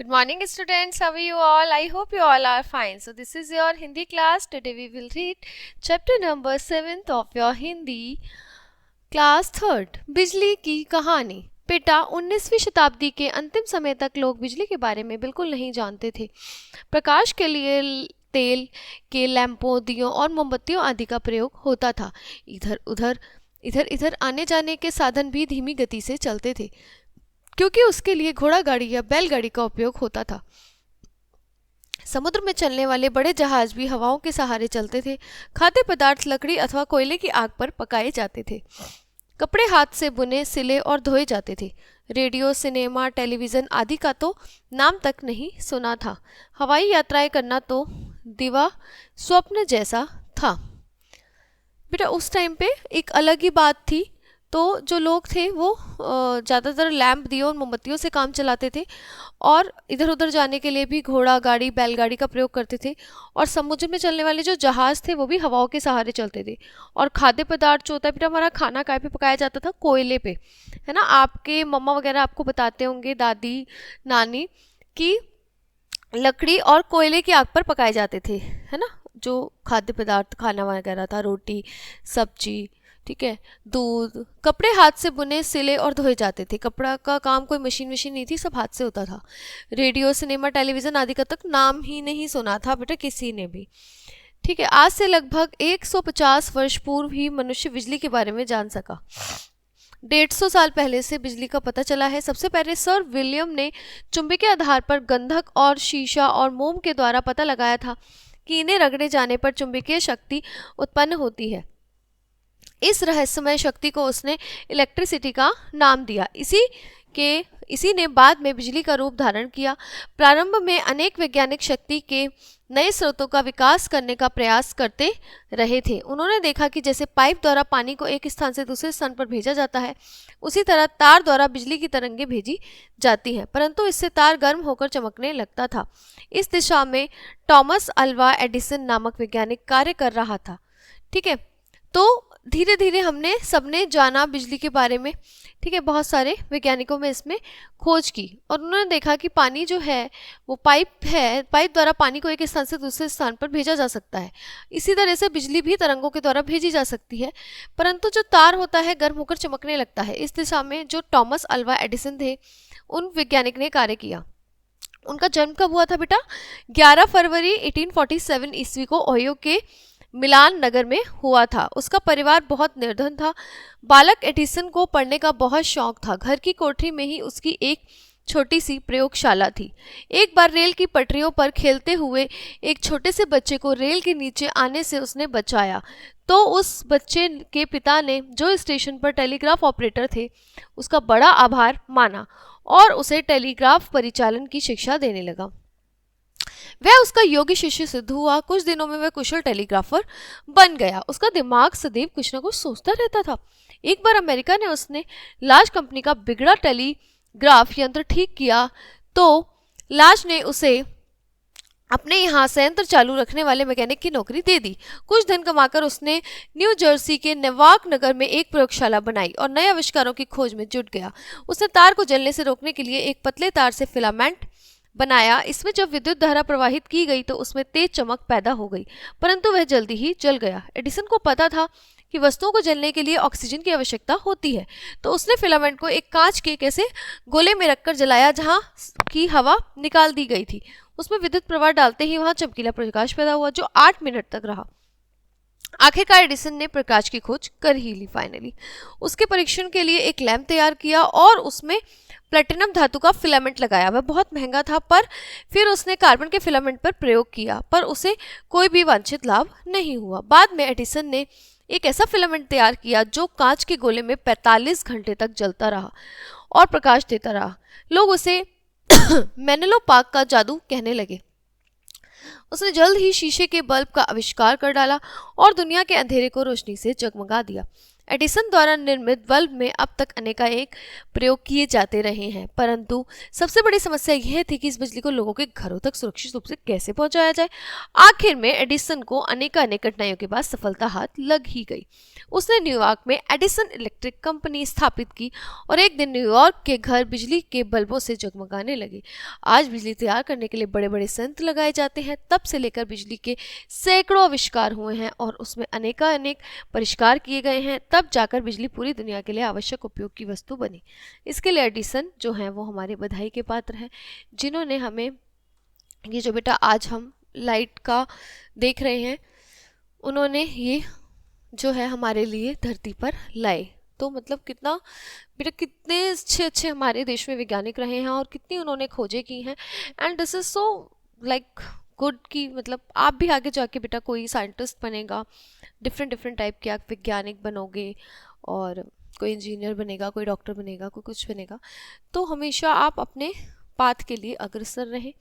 Good morning, students. How are you all? I hope you all are fine. So this is your Hindi class. Today we will read chapter number 7th of your Hindi class 3rd. बिजली की कहानी। बेटा, 19वीं शताब्दी के अंतिम समय तक लोग बिजली के बारे में बिल्कुल नहीं जानते थे। प्रकाश के लिए तेल के लैंपों, दियों और मोमबत्तियों आदि का प्रयोग होता था। इधर इधर आने जाने के साधन भी धीमी गति से चलते थे, क्योंकि उसके लिए घोड़ा गाड़ी या बैलगाड़ी का उपयोग होता था। समुद्र में चलने वाले बड़े जहाज भी हवाओं के सहारे चलते थे। खाद्य पदार्थ लकड़ी अथवा कोयले की आग पर पकाए जाते थे। कपड़े हाथ से बुने, सिले और धोए जाते थे। रेडियो, सिनेमा, टेलीविज़न आदि का तो नाम तक नहीं सुना था। हवाई यात्राएं करना तो दिवा स्वप्न जैसा था। बेटा, उस टाइम पे एक अलग ही बात थी। तो जो लोग थे वो ज़्यादातर लैंप, दियों और मोमबत्तियों से काम चलाते थे और इधर उधर जाने के लिए भी घोड़ा गाड़ी, बैलगाड़ी का प्रयोग करते थे। और समुद्र में चलने वाले जो जहाज़ थे वो भी हवाओं के सहारे चलते थे। और खाद्य पदार्थ जो होता है बेटा, हमारा खाना काय पे पकाया जाता था? कोयले पे, है ना। आपके मम्मा वगैरह आपको बताते होंगे, दादी नानी, कि लकड़ी और कोयले की आग पर पकाए जाते थे, है ना। जो खाद्य पदार्थ, खाना वगैरह था, रोटी, सब्जी, ठीक है, दूध। कपड़े हाथ से बुने, सिले और धोए जाते थे। कपड़ा का काम कोई मशीन नहीं थी, सब हाथ से होता था। रेडियो, सिनेमा, टेलीविज़न आदि का तक नाम ही नहीं सुना था बेटा किसी ने भी, ठीक है। आज से लगभग 150 वर्ष पूर्व ही मनुष्य बिजली के बारे में जान सका। 150 साल पहले से बिजली का पता चला है। सबसे पहले सर विलियम ने चुंबकीय आधार पर गंधक और शीशा और मोम के द्वारा पता लगाया था कि इन्हें रगड़े जाने पर चुंबकीय शक्ति उत्पन्न होती है। इस रहस्यमय शक्ति को उसने इलेक्ट्रिसिटी का नाम दिया। इसी ने बाद में बिजली का रूप धारण किया। प्रारंभ में अनेक वैज्ञानिक शक्ति के नए स्रोतों का विकास करने का प्रयास करते रहे थे। उन्होंने देखा कि जैसे पाइप द्वारा पानी को एक स्थान से दूसरे स्थान पर भेजा जाता है, उसी तरह तार द्वारा बिजली की तरंगें भेजी जाती हैं, परंतु इससे तार गर्म होकर चमकने लगता था। इस दिशा में टॉमस अल्वा एडिसन नामक वैज्ञानिक कार्य कर रहा था, ठीक है। तो धीरे धीरे हमने सबने जाना बिजली के बारे में, ठीक है। बहुत सारे वैज्ञानिकों में इसमें खोज की और उन्होंने देखा कि पानी जो है वो पाइप है, पाइप द्वारा पानी को एक स्थान से दूसरे स्थान पर भेजा जा सकता है। इसी तरह से बिजली भी तरंगों के द्वारा भेजी जा सकती है, परंतु जो तार होता है गर्म होकर चमकने लगता है। इस दिशा में जो टॉमस अल्वा एडिसन थे, उन वैज्ञानिक ने कार्य किया। उनका जन्म कब हुआ था बेटा? 11 फरवरी 1847 ईस्वी को ओहियो के मिलान नगर में हुआ था। उसका परिवार बहुत निर्धन था। बालक एडिसन को पढ़ने का बहुत शौक था। घर की कोठरी में ही उसकी एक छोटी सी प्रयोगशाला थी। एक बार रेल की पटरियों पर खेलते हुए एक छोटे से बच्चे को रेल के नीचे आने से उसने बचाया, तो उस बच्चे के पिता ने, जो स्टेशन पर टेलीग्राफ ऑपरेटर थे, उसका बड़ा आभार माना और उसे टेलीग्राफ परिचालन की शिक्षा देने लगा। वह उसका योग्य शिष्य सिद्ध हुआ। कुछ दिनों में वह कुशल टेलीग्राफर बन गया। उसका दिमाग सदैव कुछ न कुछ सोचता रहता था। एक बार अमेरिका ने उसने लार्ज कंपनी का बिगड़ा टेलीग्राफ यंत्र ठीक किया, तो लार्ज ने उसे अपने यहाँ संयंत्र चालू रखने वाले मैकेनिक की नौकरी दे दी। कुछ धन कमाकर उसने न्यू जर्सी के नेवार्क नगर में एक प्रयोगशाला बनाई और नए आविष्कारों की खोज में जुट गया। उसने तार को जलने से रोकने के लिए एक पतले तार से फिलामेंट बनाया। इसमें जब विद्युत धारा प्रवाहित की गई तो उसमें तेज चमक पैदा हो गई, परंतु वह जल्दी ही जल गया। एडिसन को पता था कि वस्तुओं को जलने के लिए ऑक्सीजन की आवश्यकता होती है, तो उसने फिलामेंट को एक कांच के कैसे गोले में रखकर जलाया, जहां की हवा निकाल दी गई थी। उसमें विद्युत प्रवाह डालते ही वहां चमकीला प्रकाश पैदा हुआ, जो 8 मिनट तक रहा। आखिरकार एडिसन ने प्रकाश की खोज कर ही ली। फाइनली उसके परीक्षण के लिए एक लैंप तैयार किया और उसमें प्लेटिनम धातु का फिलामेंट लगाया। वह बहुत महंगा था, पर फिर उसने कार्बन के फिलामेंट पर प्रयोग किया, पर उसे कोई भी वांछित लाभ नहीं हुआ। बाद में एडिसन ने एक ऐसा फिलामेंट तैयार किया जो कांच के गोले में 45 घंटे तक जलता रहा और प्रकाश देता रहा। लोग उसे मेनेलोपाक का जादू कहने लगे। उसने जल्द ही शीशे के बल्ब का आविष्कार कर डाला और दुनिया के अंधेरे को रोशनी से जगमगा दिया। एडिसन द्वारा निर्मित बल्ब में अब तक अनेकानेक प्रयोग किए जाते रहे हैं, परंतु सबसे बड़ी समस्या यह थी कि इस बिजली को लोगों के घरों तक सुरक्षित रूप से कैसे पहुंचाया जाए। आखिर में एडिसन को अनेकानेक कठिनाइयों के बाद सफलता हाथ लग ही गई। उसने न्यूयॉर्क में एडिसन इलेक्ट्रिक कंपनी स्थापित की और एक दिन न्यूयॉर्क के घर बिजली के बल्बों से जगमगाने लगे। आज बिजली तैयार करने के लिए बड़े बड़े संयंत्र लगाए जाते हैं। तब से लेकर बिजली के सैकड़ों आविष्कार हुए हैं और उसमें अनेकानेक परिष्कार किए गए हैं, तब जाकर बिजली पूरी दुनिया के लिए आवश्यक उपयोग की वस्तु बनी। इसके लिए एडिसन जो हैं वो हमारे बधाई के पात्र हैं, जिन्होंने हमें ये जो बेटा आज हम लाइट का देख रहे हैं, उन्होंने ये जो है हमारे लिए धरती पर लाए। तो मतलब कितना बेटा, कितने अच्छे अच्छे हमारे देश में वैज्ञानिक रहे हैं और कितनी उन्होंने खोजें की हैं। And this is so like good कि मतलब आप भी आगे जाके बेटा कोई साइंटिस्ट बनेगा, डिफरेंट डिफरेंट टाइप के आप वैज्ञानिक बनोगे, और कोई इंजीनियर बनेगा, कोई डॉक्टर बनेगा, कोई कुछ बनेगा। तो हमेशा आप अपने पाथ के लिए अग्रसर रहें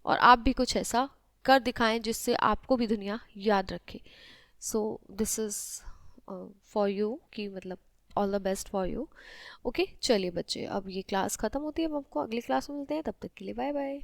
और आप भी कुछ ऐसा कर दिखाएं जिससे आपको भी दुनिया याद रखे। So this is for you कि मतलब all the best for you. Okay, चलिए बच्चे, अब ये क्लास ख़त्म होती है, अब आपको अगली क्लास में मिलते हैं, तब तक के लिए बाय बाय।